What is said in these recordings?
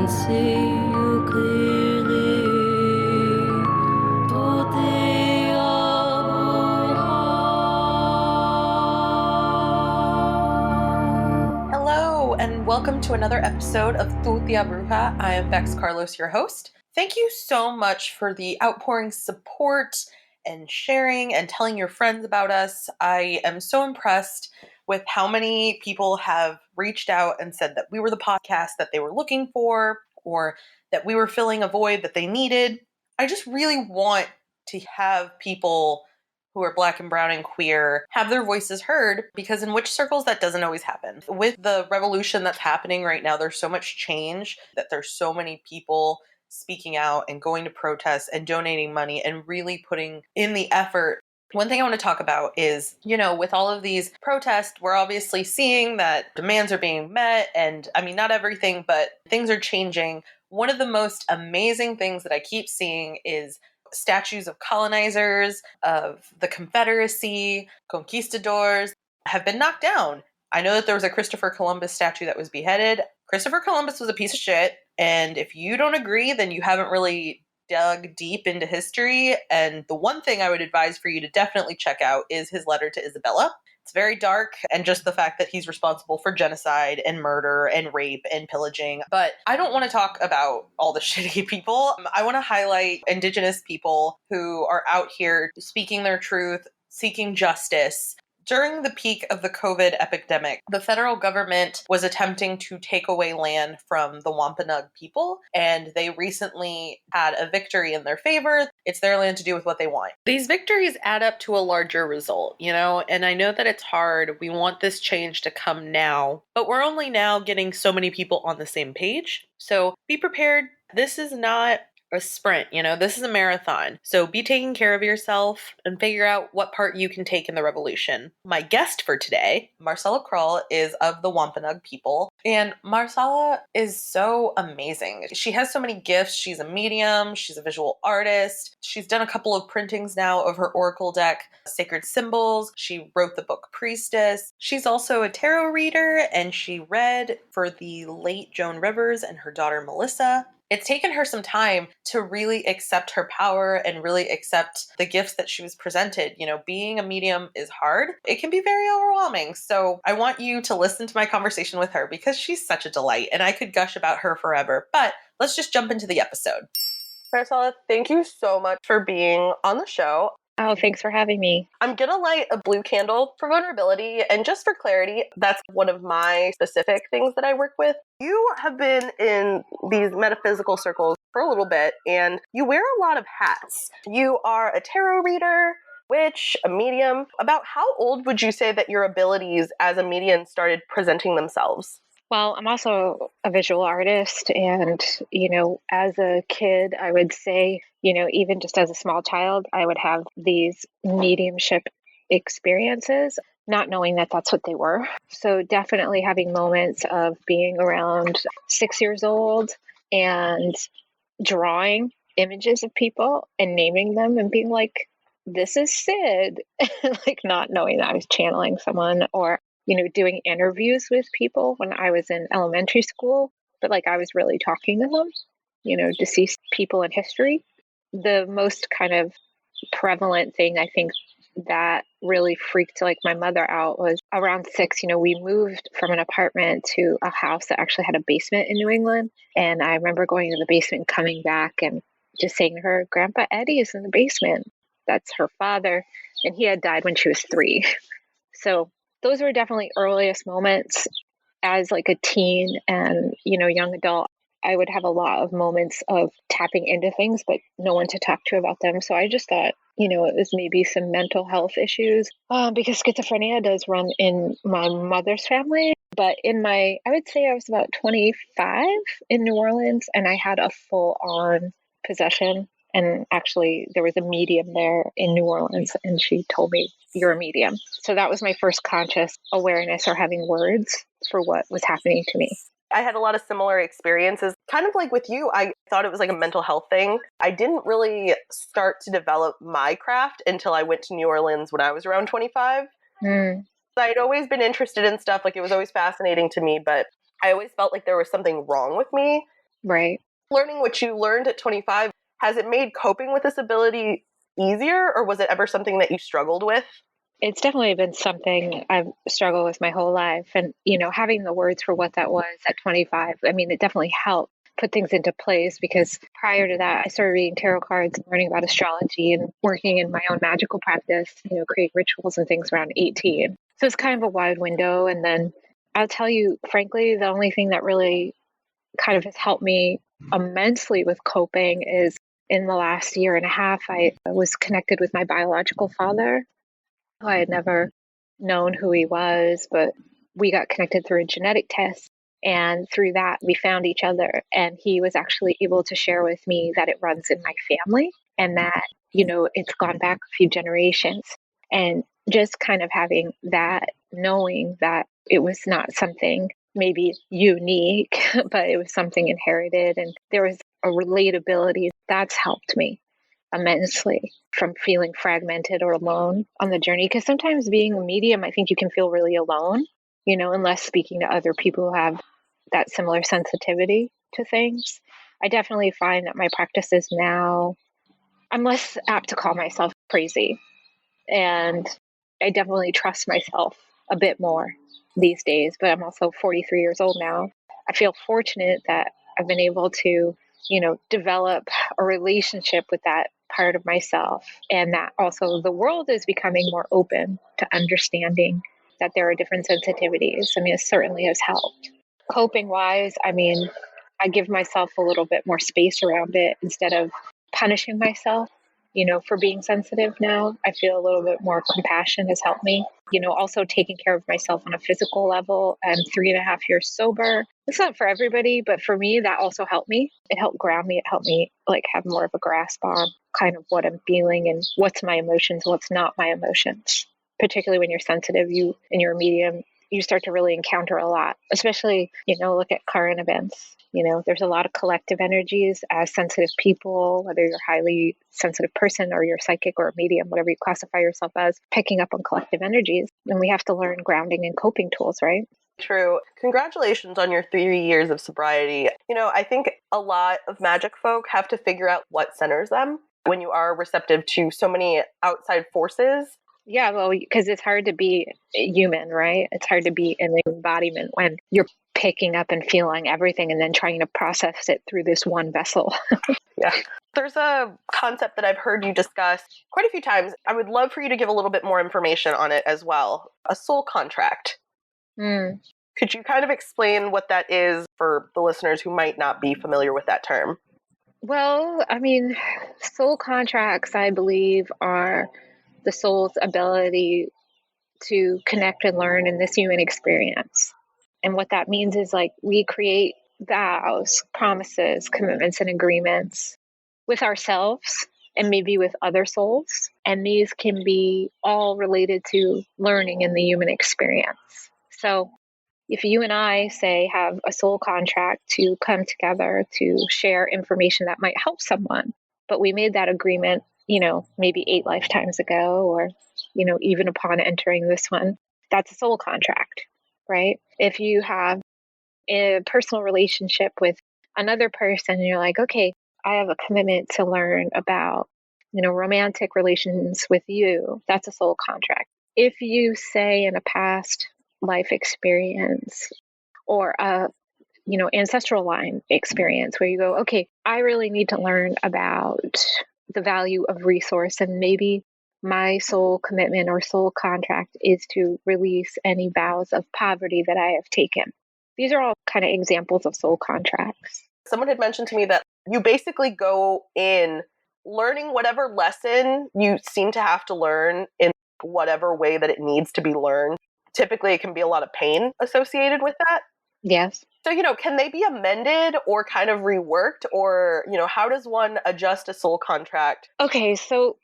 can see you clearly. Tutti abuja. Hello, and welcome to another episode of Tutti Bruja. I am Bex Carlos, your host. Thank you so much for the outpouring support and sharing and telling your friends about us. I am so impressed with how many people have reached out and said that we were the podcast that they were looking for, or that we were filling a void that they needed. I just really want to have people who are Black and brown and queer have their voices heard, because in witch circles that doesn't always happen. With the revolution that's happening right now, there's so much change that there's so many people speaking out and going to protests and donating money and really putting in the effort. One thing I want to talk about is, with all of these protests, we're obviously seeing that demands are being met, and I mean, not everything, but things are changing. One of the most amazing things that I keep seeing is statues of colonizers, of the Confederacy, conquistadors have been knocked down. I know that there was a Christopher Columbus statue that was beheaded. Christopher Columbus was a piece of shit, and if you don't agree, then you haven't really dug deep into history. And the one thing I would advise for you to definitely check out is his letter to Isabella. It's very dark, and just the fact that he's responsible for genocide and murder and rape and pillaging. But I don't want to talk about all the shitty people. I want to highlight Indigenous people who are out here speaking their truth, seeking justice. During the peak of the COVID epidemic, the federal government was attempting to take away land from the Wampanoag people, and they recently had a victory in their favor. It's their land to do with what they want. These victories add up to a larger result, and I know that it's hard. We want this change to come now, but we're only now getting so many people on the same page. So be prepared. This is not a sprint, this is a marathon. So be taking care of yourself and figure out what part you can take in the revolution. My guest for today, Marcella Kroll, is of the Wampanoag people. And Marcella is so amazing. She has so many gifts. She's a medium. She's a visual artist. She's done a couple of printings now of her oracle deck, Sacred Symbols. She wrote the book Priestess. She's also a tarot reader, and she read for the late Joan Rivers and her daughter Melissa. It's taken her some time to really accept her power and really accept the gifts that she was presented. Being a medium is hard. It can be very overwhelming. So I want you to listen to my conversation with her because she's such a delight, and I could gush about her forever. But let's just jump into the episode. Marcella, thank you so much for being on the show. Oh, thanks for having me. I'm going to light a blue candle for vulnerability. And just for clarity, that's one of my specific things that I work with. You have been in these metaphysical circles for a little bit, and you wear a lot of hats. You are a tarot reader, witch, a medium. About how old would you say that your abilities as a medium started presenting themselves? Well, I'm also a visual artist, and, as a kid, I would say, even just as a small child, I would have these mediumship experiences, not knowing that that's what they were. So definitely having moments of being around 6 years old and drawing images of people and naming them and being like, this is Sid, like not knowing that I was channeling someone, or doing interviews with people when I was in elementary school, but like I was really talking to them, deceased people in history. The most kind of prevalent thing I think that really freaked like my mother out was around 6, we moved from an apartment to a house that actually had a basement in New England. And I remember going to the basement and coming back and just saying to her, Grandpa Eddie is in the basement. That's her father. And he had died when she was 3. So those were definitely earliest moments as like a teen and, young adult. I would have a lot of moments of tapping into things, but no one to talk to about them. So I just thought, it was maybe some mental health issues because schizophrenia does run in my mother's family. But I would say I was about 25 in New Orleans, and I had a full-on possession. And actually, there was a medium there in New Orleans, and she told me, you're a medium. So that was my first conscious awareness or having words for what was happening to me. I had a lot of similar experiences. Kind of like with you, I thought it was like a mental health thing. I didn't really start to develop my craft until I went to New Orleans when I was around 25. I'd always been interested in stuff. Like, it was always fascinating to me, but I always felt like there was something wrong with me. Right. Learning what you learned at 25, has it made coping with this ability easier, or was it ever something that you struggled with? It's definitely been something I've struggled with my whole life. And, having the words for what that was at 25, I mean, it definitely helped put things into place because prior to that, I started reading tarot cards and learning about astrology and working in my own magical practice, creating rituals and things around 18. So it's kind of a wide window. And then I'll tell you, frankly, the only thing that really kind of has helped me immensely with coping is in the last year and a half, I was connected with my biological father. I had never known who he was, but we got connected through a genetic test. And through that, we found each other. And he was actually able to share with me that it runs in my family and that, it's gone back a few generations. And just kind of having that, knowing that it was not something maybe unique, but it was something inherited. And there was a relatability that's helped me immensely from feeling fragmented or alone on the journey. Because sometimes being a medium, I think you can feel really alone, unless speaking to other people who have that similar sensitivity to things. I definitely find that my practices now, I'm less apt to call myself crazy. And I definitely trust myself a bit more these days, but I'm also 43 years old now. I feel fortunate that I've been able to, develop a relationship with that part of myself, and that also the world is becoming more open to understanding that there are different sensitivities. I mean, it certainly has helped. Coping wise, I mean, I give myself a little bit more space around it instead of punishing myself, for being sensitive now. I feel a little bit more compassion has helped me. Also taking care of myself on a physical level. I'm 3.5 years sober. It's not for everybody, but for me, that also helped me. It helped ground me. It helped me have more of a grasp on kind of what I'm feeling and what's my emotions, what's not my emotions. Particularly when you're sensitive, and you're a medium, you start to really encounter a lot, especially, look at current events. There's a lot of collective energies as sensitive people, whether you're a highly sensitive person or you're psychic or a medium, whatever you classify yourself as, picking up on collective energies. And we have to learn grounding and coping tools, right? True. Congratulations on your 3 years of sobriety. I think a lot of magic folk have to figure out what centers them when you are receptive to so many outside forces. Yeah, well, because it's hard to be human, right? It's hard to be an embodiment when you're picking up and feeling everything and then trying to process it through this one vessel. Yeah. There's a concept that I've heard you discuss quite a few times. I would love for you to give a little bit more information on it as well. A soul contract. Mm. Could you kind of explain what that is for the listeners who might not be familiar with that term? Well, I mean, soul contracts, I believe, are the soul's ability to connect and learn in this human experience. And what that means is we create vows, promises, commitments, and agreements with ourselves and maybe with other souls. And these can be all related to learning in the human experience. So if you and I, say, have a soul contract to come together to share information that might help someone, but we made that agreement, maybe 8 lifetimes ago, or, even upon entering this one, that's a soul contract, right? If you have a personal relationship with another person and you're like, okay, I have a commitment to learn about, romantic relations with you, that's a soul contract. If you say in a past life experience or a ancestral line experience where you go, okay, I really need to learn about the value of resource, and maybe my soul commitment or soul contract is to release any vows of poverty that I have taken. These are all kind of examples of soul contracts. Someone had mentioned to me that you basically go in learning whatever lesson you seem to have to learn in whatever way that it needs to be learned. Typically, it can be a lot of pain associated with that. Yes. So, can they be amended or kind of reworked, or, how does one adjust a soul contract? Okay, so,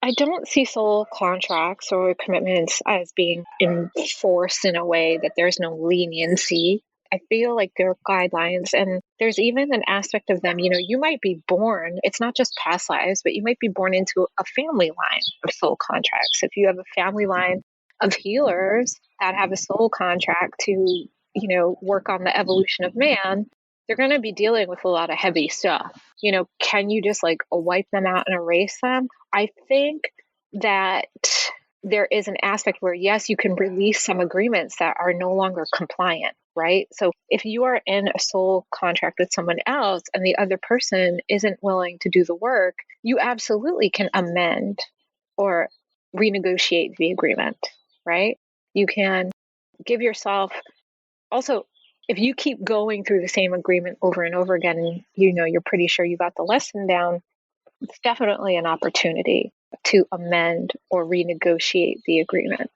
I don't see soul contracts or commitments as being enforced in a way that there's no leniency. I feel like there are guidelines, and there's even an aspect of them. You might be born, it's not just past lives, but you might be born into a family line of soul contracts. If you have a family line of healers that have a soul contract to, work on the evolution of man, they're going to be dealing with a lot of heavy stuff. Can you just like wipe them out and erase them? I think that there is an aspect where, yes, you can release some agreements that are no longer compliant, right? So if you are in a soul contract with someone else and the other person isn't willing to do the work, you absolutely can amend or renegotiate the agreement, right? You can give yourself also, if you keep going through the same agreement over and over again, and you're pretty sure you got the lesson down, it's definitely an opportunity to amend or renegotiate the agreement.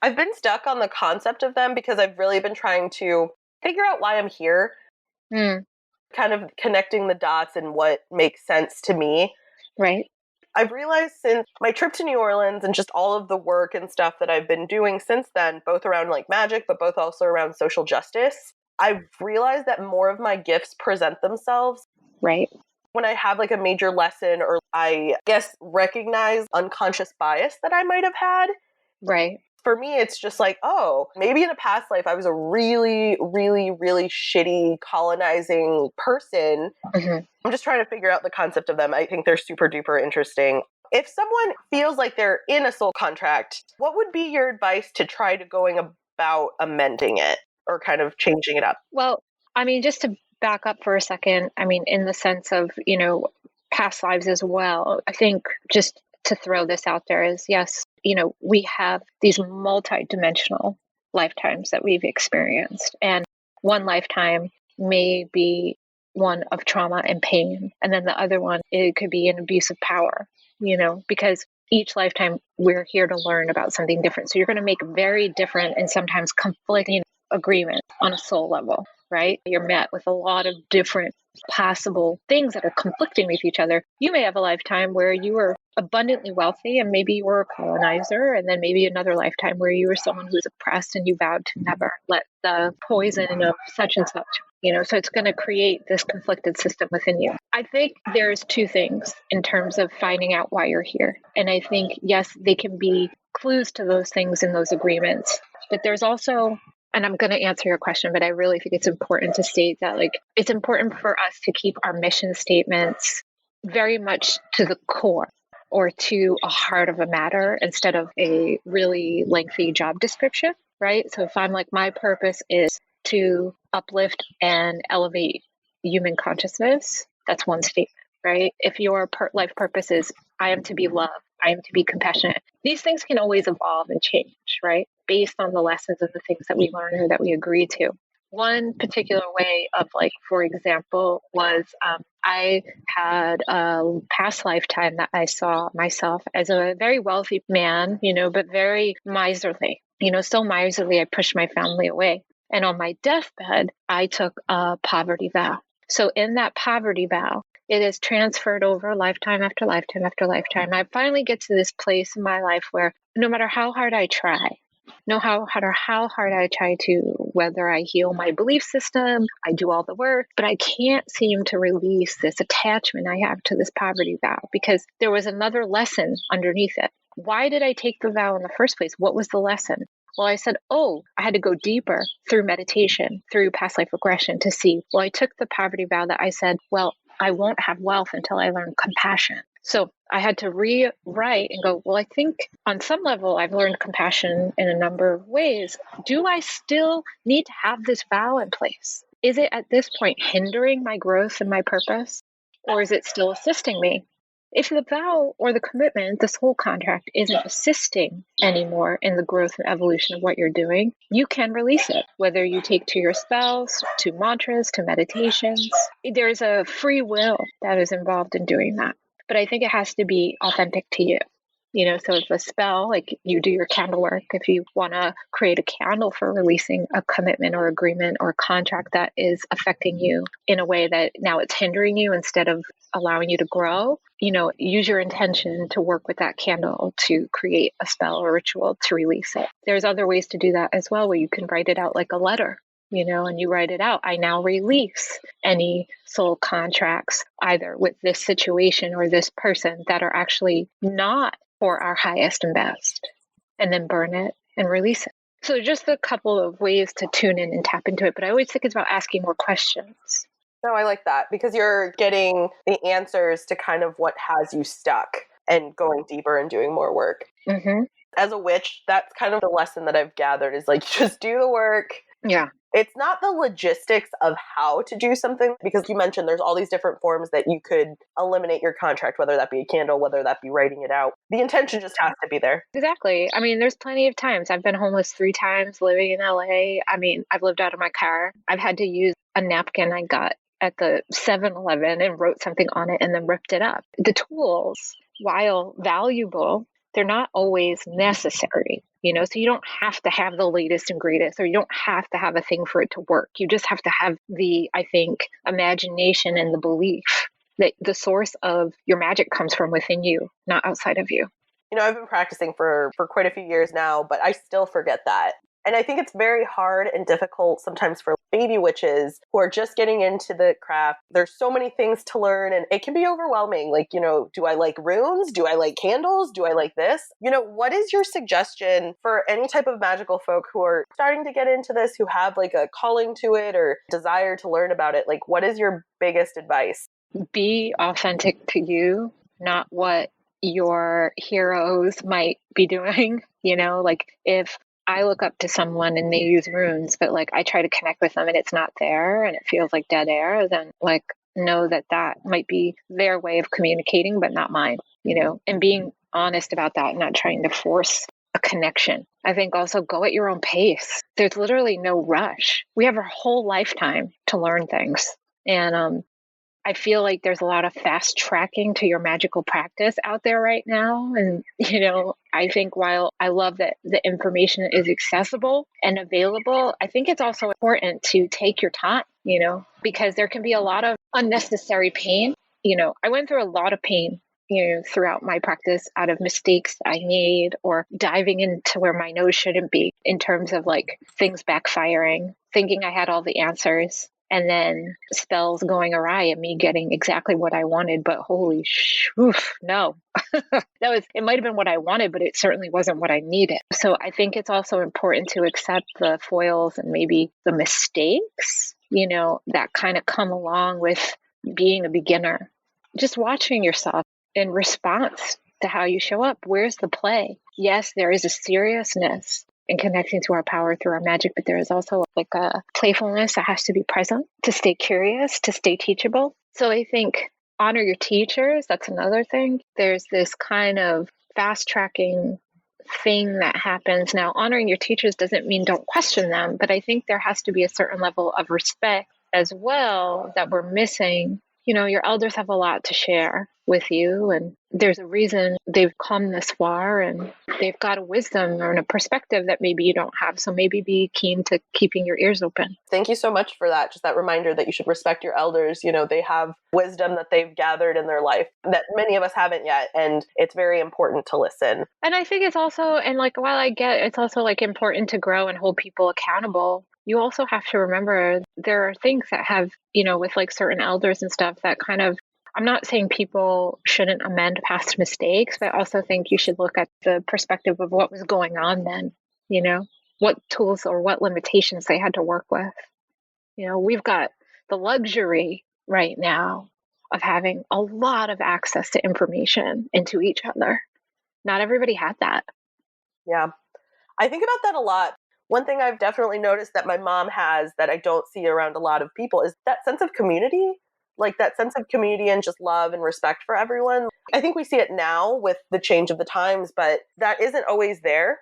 I've been stuck on the concept of them because I've really been trying to figure out why I'm here, kind of connecting the dots and what makes sense to me. Right. I've realized since my trip to New Orleans and just all of the work and stuff that I've been doing since then, both around like magic, but both also around social justice, I've realized that more of my gifts present themselves. Right. When I have like a major lesson, or I guess recognize unconscious bias that I might have had. Right. For me, it's just like, oh, maybe in a past life I was a really, really, really shitty colonizing person. Mm-hmm. I'm just trying to figure out the concept of them. I think they're super duper interesting. If someone feels like they're in a soul contract, what would be your advice to try to going about amending it or kind of changing it up? Well, I mean, just to back up for a second, I mean, in the sense of, past lives as well, I think just to throw this out there is, yes, we have these multi-dimensional lifetimes that we've experienced. And one lifetime may be one of trauma and pain. And then the other one, it could be an abuse of power, because each lifetime we're here to learn about something different. So you're going to make very different and sometimes conflicting agreements on a soul level, right? You're met with a lot of different possible things that are conflicting with each other. You may have a lifetime where you were abundantly wealthy and maybe you were a colonizer, and then maybe another lifetime where you were someone who was oppressed and you vowed to never let the poison of such and such, so it's going to create this conflicted system within you. I think there's two things in terms of finding out why you're here. And I think, yes, they can be clues to those things in those agreements, but there's also, and I'm going to answer your question, but I really think it's important to state that, it's important for us to keep our mission statements very much to the core or to a heart of a matter instead of a really lengthy job description, right? So if I'm like, my purpose is to uplift and elevate human consciousness, that's one statement, right? If your life purpose is, I am to be loved, I am to be compassionate, these things can always evolve and change, right? Based on the lessons and the things that we learn or that we agree to. One particular way of, for example, was I had a past lifetime that I saw myself as a very wealthy man, but very miserly, so miserly I pushed my family away. And on my deathbed, I took a poverty vow. So in that poverty vow, it is transferred over lifetime after lifetime after lifetime. I finally get to this place in my life where no matter how hard I try, how hard I try to, whether I heal my belief system, I do all the work, but I can't seem to release this attachment I have to this poverty vow because there was another lesson underneath it. Why did I take the vow in the first place? What was the lesson? Well, I said, I had to go deeper through meditation, through past life regression to see, I took the poverty vow that I said, I won't have wealth until I learn compassion. So I had to rewrite and go, I think on some level I've learned compassion in a number of ways. Do I still need to have this vow in place? Is it at this point hindering my growth and my purpose? Or is it still assisting me? If the vow or the commitment, this whole contract, isn't assisting anymore in the growth and evolution of what you're doing, you can release it, whether you take to your spells, to mantras, to meditations. There's a free will that is involved in doing that. But I think it has to be authentic to you. So if a spell, you do your candle work, if you want to create a candle for releasing a commitment or agreement or contract that is affecting you in a way that now it's hindering you instead of allowing you to grow, use your intention to work with that candle to create a spell or ritual to release it. There's other ways to do that as well, where you can write it out like a letter. And you write it out. I now release any soul contracts, either with this situation or this person, that are actually not for our highest and best, and then burn it and release it. So just a couple of ways to tune in and tap into it, but I always think it's about asking more questions. No, I like that because you're getting the answers to kind of what has you stuck and going deeper and doing more work. Mm-hmm. As a witch, that's kind of the lesson that I've gathered is like, just do the work. Yeah. It's not the logistics of how to do something, because you mentioned there's all these different forms that you could eliminate your contract, whether that be a candle, whether that be writing it out. The intention just has to be there. Exactly. I mean, there's plenty of times. I've been homeless 3 times living in LA. I mean, I've lived out of my car. I've had to use a napkin I got at the 7-Eleven and wrote something on it and then ripped it up. The tools, while valuable, they're not always necessary, so you don't have to have the latest and greatest, or you don't have to have a thing for it to work. You just have to have the, I think, imagination and the belief that the source of your magic comes from within you, not outside of you. I've been practicing for quite a few years now, but I still forget that. And I think it's very hard and difficult sometimes for baby witches who are just getting into the craft. There's so many things to learn and it can be overwhelming. Like, do I like runes? Do I like candles? Do I like this? What is your suggestion for any type of magical folk who are starting to get into this, who have like a calling to it or desire to learn about it? Like, what is your biggest advice? Be authentic to you, not what your heroes might be doing. Like if I look up to someone and they use runes, but like I try to connect with them and it's not there and it feels like dead air, then like know that might be their way of communicating, but not mine, and being honest about that and not trying to force a connection. I think also go at your own pace. There's literally no rush. We have our whole lifetime to learn things. And I feel like there's a lot of fast tracking to your magical practice out there right now. And, I think while I love that the information is accessible and available, I think it's also important to take your time, because there can be a lot of unnecessary pain. I went through a lot of pain, throughout my practice out of mistakes I made or diving into where my nose shouldn't be in terms of like things backfiring, thinking I had all the answers. And then spells going awry and me getting exactly what I wanted, but holy no. It might have been what I wanted, but it certainly wasn't what I needed. So I think it's also important to accept the foils and maybe the mistakes, that kind of come along with being a beginner. Just watching yourself in response to how you show up. Where's the play? Yes, there is a seriousness and connecting to our power through our magic, but there is also like a playfulness that has to be present to stay curious, to stay teachable. So I think honor your teachers. That's another thing. There's this kind of fast tracking thing that happens. Now, honoring your teachers doesn't mean don't question them, but I think there has to be a certain level of respect as well that we're missing. Your elders have a lot to share with you, and there's a reason they've come this far, and they've got a wisdom and a perspective that maybe you don't have. So maybe be keen to keeping your ears open. Thank you so much for that. Just that reminder that you should respect your elders. They have wisdom that they've gathered in their life that many of us haven't yet. And it's very important to listen. And I think it's also, and like, while I get it's also like important to grow and hold people accountable, you also have to remember there are things that have, with like certain elders and stuff that kind of, I'm not saying people shouldn't amend past mistakes, but I also think you should look at the perspective of what was going on then, what tools or what limitations they had to work with. We've got the luxury right now of having a lot of access to information and to each other. Not everybody had that. Yeah. I think about that a lot. One thing I've definitely noticed that my mom has that I don't see around a lot of people is that sense of community, like that sense of community and just love and respect for everyone. I think we see it now with the change of the times, but that isn't always there.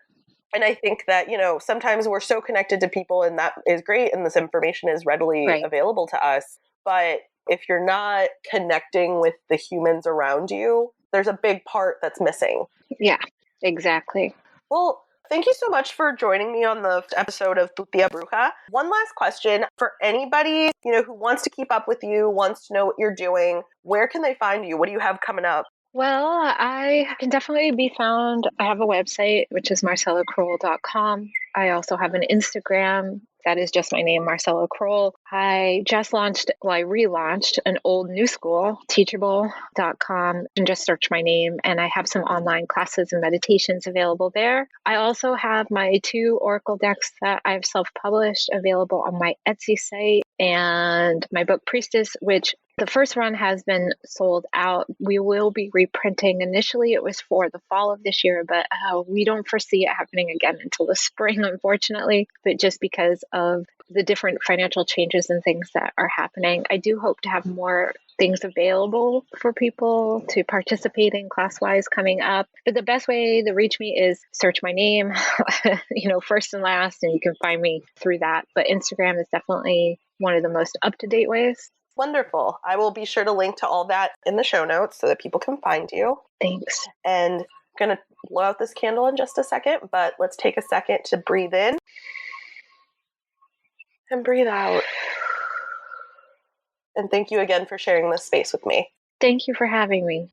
And I think that, sometimes we're so connected to people and that is great and this information is readily available to us. But if you're not connecting with the humans around you, there's a big part that's missing. Yeah, exactly. Well, thank you so much for joining me on the episode of Tu Tia Bruja. One last question for anybody, who wants to keep up with you, wants to know what you're doing. Where can they find you? What do you have coming up? Well, I can definitely be found. I have a website, which is marcellakroll.com. I also have an Instagram, That is just my name, Marcella Kroll. I relaunched an old new school, teachable.com, and just search my name. And I have some online classes and meditations available there. I also have my 2 Oracle decks that I've self-published available on my Etsy site, and my book Priestess, which the first run has been sold out. We will be reprinting. Initially, it was for the fall of this year, but we don't foresee it happening again until the spring, unfortunately. But just because of the different financial changes and things that are happening, I do hope to have more things available for people to participate in class-wise coming up. But the best way to reach me is search my name, first and last, and you can find me through that. But Instagram is definitely one of the most up-to-date ways. Wonderful. I will be sure to link to all that in the show notes so that people can find you. Thanks. And I'm going to blow out this candle in just a second, but let's take a second to breathe in and breathe out. And thank you again for sharing this space with me. Thank you for having me.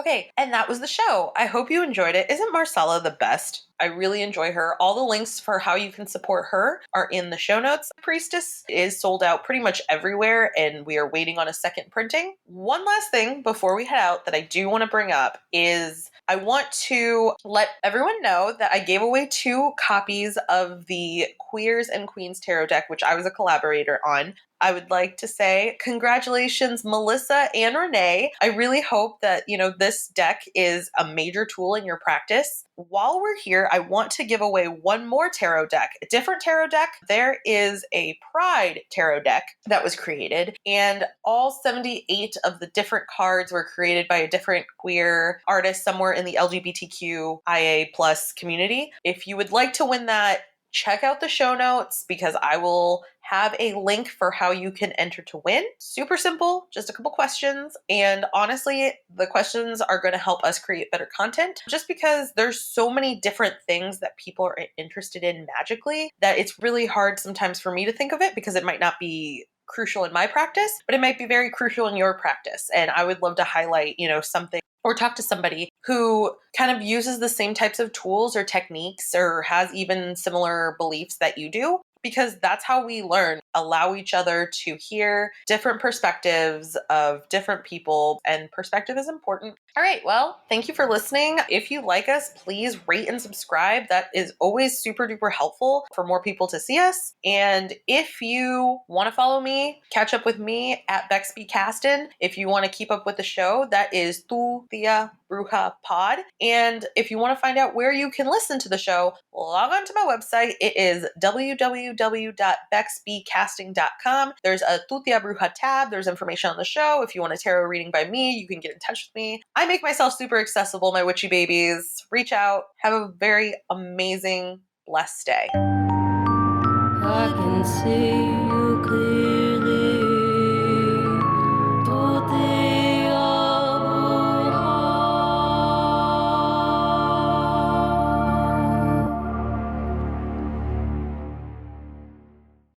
Okay, and that was the show. I hope you enjoyed it. Isn't Marcella the best? I really enjoy her. All the links for how you can support her are in the show notes. Priestess is sold out pretty much everywhere, and we are waiting on a second printing. One last thing before we head out that I do want to bring up is I want to let everyone know that I gave away 2 copies of the Queers and Queens Tarot deck, which I was a collaborator on. I would like to say congratulations, Melissa and Renee. I really hope that, this deck is a major tool in your practice. While we're here, I want to give away one more tarot deck, a different tarot deck. There is a Pride tarot deck that was created, and all 78 of the different cards were created by a different queer artist somewhere in the LGBTQIA+ community. If you would like to win that, check out the show notes because I will have a link for how you can enter to win. Super simple, just a couple questions. And honestly, the questions are going to help us create better content just because there's so many different things that people are interested in magically that it's really hard sometimes for me to think of it because it might not be crucial in my practice, but it might be very crucial in your practice. And I would love to highlight, something or talk to somebody who kind of uses the same types of tools or techniques or has even similar beliefs that you do, because that's how we learn, allow each other to hear different perspectives of different people, and perspective is important. All right, well, thank you for listening. If you like us, please rate and subscribe. That is always super duper helpful for more people to see us. And if you want to follow me, catch up with me at Bexby Caston. If you want to keep up with the show, that is Tu Tia Bruja Pod. And if you want to find out where you can listen to the show, log on to my website. It is www.bexbcasting.com. There's a Tu Tia Bruja tab. There's information on the show. If you want a tarot reading by me, you can get in touch with me. I make myself super accessible, my witchy babies. Reach out. Have a very amazing, blessed day. I can see